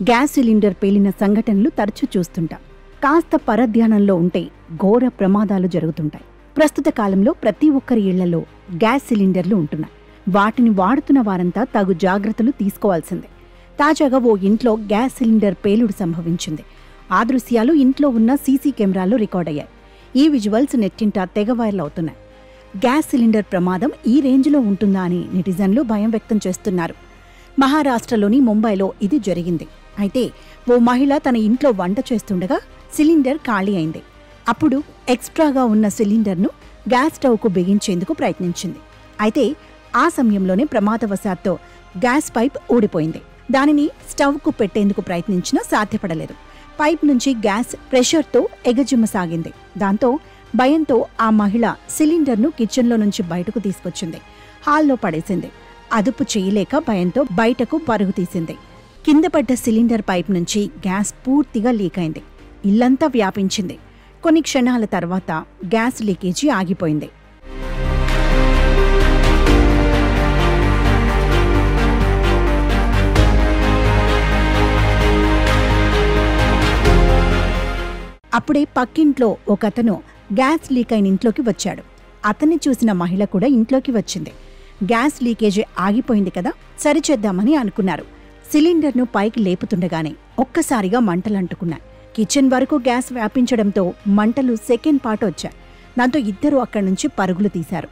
Gas cylinder పేలిన సంఘటనలు తరచూ చూస్తుంటాం. కాస్త పరధ్యానంలో ఉంటే ఘోర ప్రమాదాలు జరుగుతుంటాయి. ప్రస్తుత కాలంలో ప్రతి ఒక్కరి ఇళ్లలో గ్యాస్ సిలిండర్లు ఉంటున్నాయి. వాటిని వాడుతున్న వారంతా తగు జాగ్రత్తలు తీసుకోవాల్సిందే. తాజాగా ఓ ఇంట్లో గ్యాస్ సిలిండర్ పేలుడు సంభవించింది. ఆ దృశ్యాలు ఇంట్లో ఉన్న సీసీ కెమెరాల్లో రికార్డయ్యాయి. ఈ విజువల్స్ నెట్టింట తెగ వైరల్ అవుతున్నాయి. గ్యాస్ సిలిండర్ ప్రమాదం ఈ రేంజ్లో ఉంటుందా అని నెటిజన్లు భయం వ్యక్తం చేస్తున్నారు. మహారాష్ట్రలోని ముంబైలో ఇది జరిగింది. అయితే ఓ మహిళ తన ఇంట్లో వంట చేస్తుండగా సిలిండర్ ఖాళీ అయింది. అప్పుడు ఎక్స్ట్రాగా ఉన్న సిలిండర్ను గ్యాస్ స్టవ్కు బిగించేందుకు ప్రయత్నించింది. అయితే ఆ సమయంలోనే ప్రమాదవశాత్తు గ్యాస్ పైప్ ఊడిపోయింది. దానిని స్టవ్కు పెట్టేందుకు ప్రయత్నించినా సాధ్యపడలేదు. పైప్ నుంచి గ్యాస్ ప్రెషర్తో ఎగజిమ్మసాగింది. దాంతో భయంతో ఆ మహిళ సిలిండర్ను కిచెన్లో నుంచి బయటకు తీసుకొచ్చింది. హాల్లో పడేసింది. అదుపు చేయలేక భయంతో బయటకు పరుగు తీసింది. కింద పడ్డ సిలిండర్ పైప్ నుంచి గ్యాస్ పూర్తిగా లీక్ అయింది. ఇల్లంతా వ్యాపించింది. కొన్ని క్షణాల తర్వాత గ్యాస్ లీకేజీ ఆగిపోయింది. అప్పుడే పక్కింట్లో ఒకతను గ్యాస్ లీక్ అయిన ఇంట్లోకి వచ్చాడు. అతన్ని చూసిన మహిళ కూడా ఇంట్లోకి వచ్చింది. గ్యాస్ లీకేజీ ఆగిపోయింది కదా, సరిచేద్దామని అనుకున్నారు. సిలిండర్ను పైకి లేపుతుండగానే ఒక్కసారిగా మంటలంటుకున్నాయి. కిచెన్ వరకు గ్యాస్ వ్యాపించడంతో మంటలు సెకండ్ పాటు వచ్చాయి. దాంతో ఇద్దరూ అక్కడి నుంచి పరుగులు తీశారు.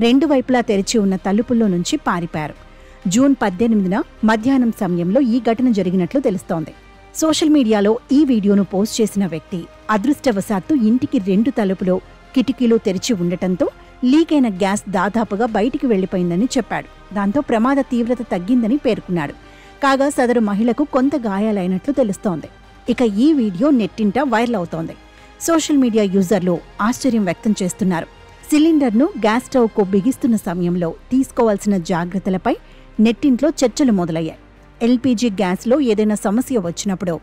రెండు వైపులా తెరిచి ఉన్న తలుపుల్లో నుంచి పారిపోయారు. జూన్ 18న మధ్యాహ్నం సమయంలో ఈ ఘటన జరిగినట్లు తెలుస్తోంది. సోషల్ మీడియాలో ఈ వీడియోను పోస్ట్ చేసిన వ్యక్తి అదృష్టవశాత్తు ఇంటికి 2 తలుపులు కిటికీలు తెరిచి ఉండటంతో లీక్ అయిన గ్యాస్ దాదాపుగా బయటికి వెళ్లిపోయిందని చెప్పాడు. దాంతో ప్రమాద తీవ్రత తగ్గిందని పేర్కొన్నాడు. కాగా సదరు మహిళకు కొంత గాయాలైనట్లు తెలుస్తోంది. ఇక ఈ వీడియో నెట్టింట వైరల్ అవుతోంది. సోషల్ మీడియా యూజర్లు ఆశ్చర్యం వ్యక్తం చేస్తున్నారు. సిలిండర్ను గ్యాస్ స్టవ్కు బిగిస్తున్న సమయంలో తీసుకోవాల్సిన జాగ్రత్తలపై నెట్టింట్లో చర్చలు మొదలయ్యాయి. ఎల్పీజీ గ్యాస్లో ఏదైనా సమస్య వచ్చినప్పుడు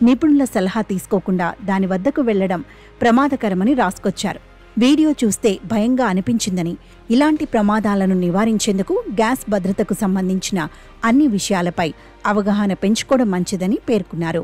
నిపుణుల సలహా తీసుకోకుండా దాని వద్దకు వెళ్లడం ప్రమాదకరమని రాసుకొచ్చారు. వీడియో చూస్తే భయంగా అనిపించిందని, ఇలాంటి ప్రమాదాలను నివారించేందుకు గ్యాస్ భద్రతకు సంబంధించిన అన్ని విషయాలపై అవగాహన పెంచుకోవడం మంచిదని పేర్కొన్నారు.